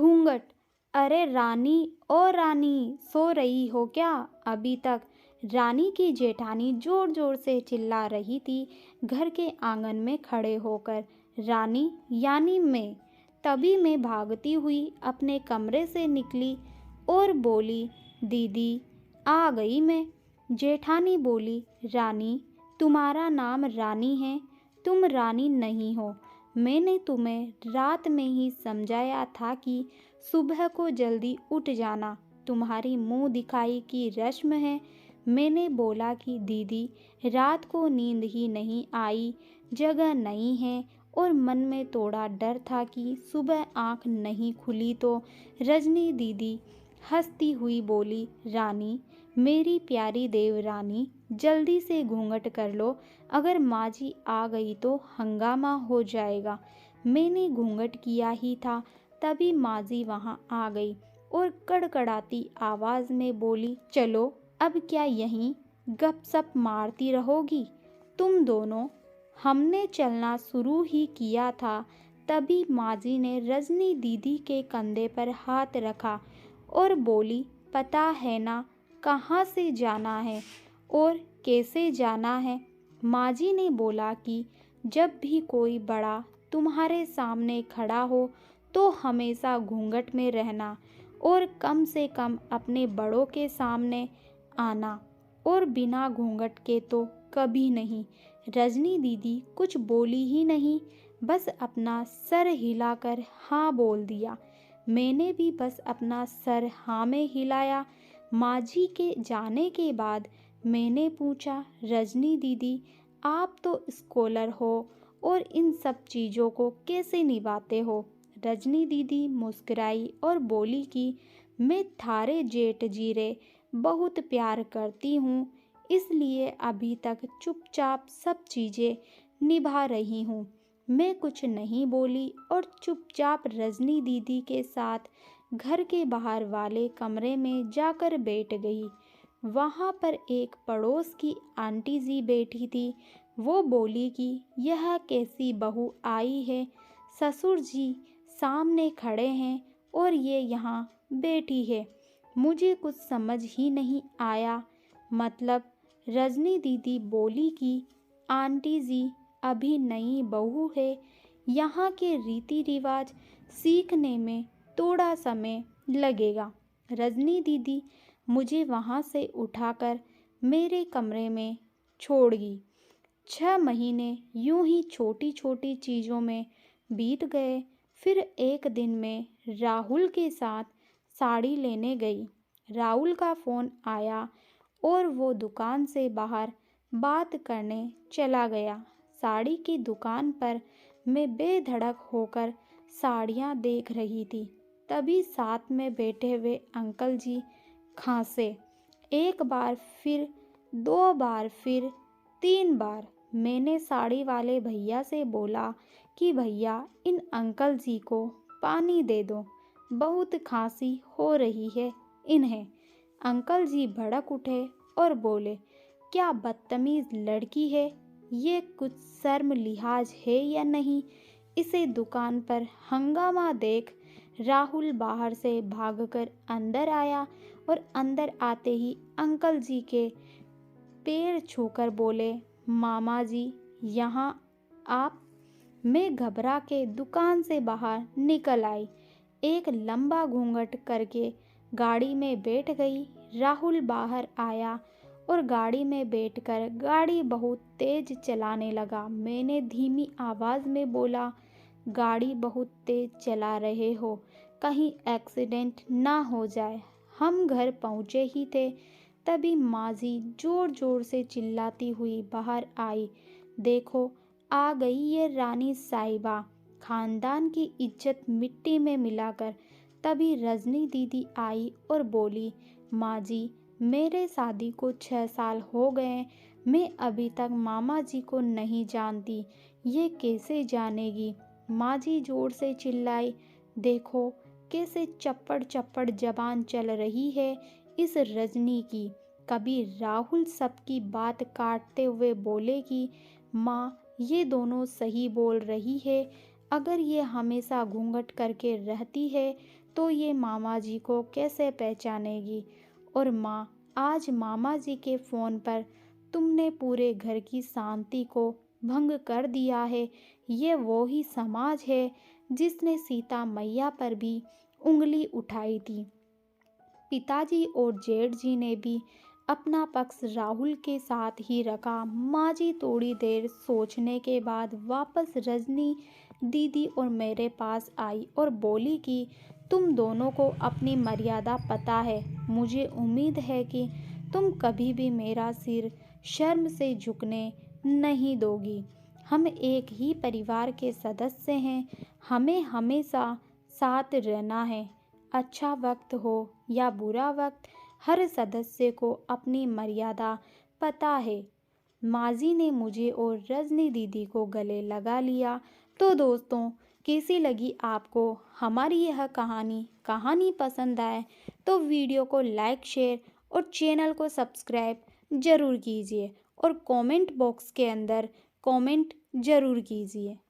घूंघट। अरे रानी, ओ रानी, सो रही हो क्या अभी तक? रानी की जेठानी जोर जोर से चिल्ला रही थी घर के आंगन में खड़े होकर। रानी यानी मैं। तभी मैं भागती हुई अपने कमरे से निकली और बोली, दीदी आ गई मैं। जेठानी बोली, रानी, तुम्हारा नाम रानी है, तुम रानी नहीं हो। मैंने तुम्हें रात में ही समझाया था कि सुबह को जल्दी उठ जाना, तुम्हारी मुंह दिखाई की रस्म है। मैंने बोला कि दीदी रात को नींद ही नहीं आई, जगह नहीं है, और मन में थोड़ा डर था कि सुबह आंख नहीं खुली तो। रजनी दीदी हंसती हुई बोली, रानी, मेरी प्यारी देवरानी, जल्दी से घूंघट कर लो, अगर माँ जी आ गई तो हंगामा हो जाएगा। मैंने घूंघट किया ही था, तभी माँ जी वहाँ आ गई और कड़कड़ाती आवाज़ में बोली, चलो अब क्या यहीं गपशप मारती रहोगी तुम दोनों? हमने चलना शुरू ही किया था, तभी माँ जी ने रजनी दीदी के कंधे पर हाथ रखा और बोली, पता है ना कहाँ से जाना है और कैसे जाना है? माँ जी ने बोला कि जब भी कोई बड़ा तुम्हारे सामने खड़ा हो तो हमेशा घूंघट में रहना और कम से कम अपने बड़ों के सामने आना, और बिना घूंघट के तो कभी नहीं। रजनी दीदी कुछ बोली ही नहीं, बस अपना सर हिलाकर हाँ बोल दिया। मैंने भी बस अपना सर हाँ में हिलाया। माँ जी के जाने के बाद मैंने पूछा, रजनी दीदी आप तो स्कॉलर हो और इन सब चीज़ों को कैसे निभाते हो? रजनी दीदी मुस्कुराई और बोली कि मैं थारे जेठ जीरे बहुत प्यार करती हूँ, इसलिए अभी तक चुपचाप सब चीज़ें निभा रही हूँ। मैं कुछ नहीं बोली और चुपचाप रजनी दीदी के साथ घर के बाहर वाले कमरे में जाकर बैठ गई। वहाँ पर एक पड़ोस की आंटी जी बैठी थी। वो बोली कि यह कैसी बहू आई है, ससुर जी सामने खड़े हैं और ये यहाँ बैठी है, मुझे कुछ समझ ही नहीं आया। मतलब रजनी दीदी बोली कि आंटी जी अभी नई बहू है, यहाँ के रीति रिवाज सीखने में थोड़ा समय लगेगा। रजनी दीदी मुझे वहाँ से उठाकर मेरे कमरे में छोड़ गई। 6 महीने यूं ही छोटी छोटी चीज़ों में बीत गए। फिर एक दिन मैं राहुल के साथ साड़ी लेने गई। राहुल का फ़ोन आया और वो दुकान से बाहर बात करने चला गया। साड़ी की दुकान पर मैं बेधड़क होकर साड़ियाँ देख रही थी। तभी साथ में बैठे हुए अंकल जी खांसे। एक बार, फिर 2 बार, फिर 3 बार। मैंने साड़ी वाले भैया से बोला कि भैया इन अंकल जी को पानी दे दो, बहुत खांसी हो रही है इन्हें। अंकल जी भड़क उठे और बोले, क्या बदतमीज़ लड़की है, ये कुछ शर्म लिहाज है या नहीं? इसे दुकान पर हंगामा देख राहुल बाहर से भागकर अंदर आया और अंदर आते ही अंकल जी के पैर छूकर बोले, मामा जी यहाँ आप? मैं घबरा के दुकान से बाहर निकल आई, एक लंबा घूंघट करके गाड़ी में बैठ गई। राहुल बाहर आया और गाड़ी में बैठकर गाड़ी बहुत तेज चलाने लगा। मैंने धीमी आवाज़ में बोला, गाड़ी बहुत तेज चला रहे हो, कहीं एक्सीडेंट ना हो जाए। हम घर पहुँचे ही थे, तभी माँ जी जोर जोर से चिल्लाती हुई बाहर आई, देखो आ गई ये रानी साहिबा, खानदान की इज्जत मिट्टी में मिलाकर। तभी रजनी दीदी आई और बोली, माँ जी मेरे शादी को 6 साल हो गए, मैं अभी तक मामा जी को नहीं जानती, ये कैसे जानेगी? माँ जी जोर से चिल्लाई, देखो कैसे चप्पड़ चप्पड़ जबान चल रही है इस रजनी की। कभी राहुल सबकी बात काटते हुए बोले कि माँ ये दोनों सही बोल रही है, अगर ये हमेशा घूंघट करके रहती है तो ये मामा जी को कैसे पहचानेगी। और माँ, आज मामा जी के फ़ोन पर तुमने पूरे घर की शांति को भंग कर दिया है। ये वो ही समाज है जिसने सीता मैया पर भी उंगली उठाई थी। पिताजी और जेठ जी ने भी अपना पक्ष राहुल के साथ ही रखा। माँ जी थोड़ी देर सोचने के बाद वापस रजनी दीदी और मेरे पास आई और बोली कि तुम दोनों को अपनी मर्यादा पता है। मुझे उम्मीद है कि तुम कभी भी मेरा सिर शर्म से झुकने नहीं दोगी। हम एक ही परिवार के सदस्य हैं, हमें हमेशा साथ रहना है। अच्छा वक्त हो या बुरा वक्त, हर सदस्य को अपनी मर्यादा पता है। माजी ने मुझे और रजनी दीदी को गले लगा लिया। तो दोस्तों, कैसी लगी आपको हमारी यह कहानी पसंद आए तो वीडियो को लाइक, शेयर और चैनल को सब्सक्राइब ज़रूर कीजिए और कमेंट बॉक्स के अंदर कमेंट ज़रूर कीजिए।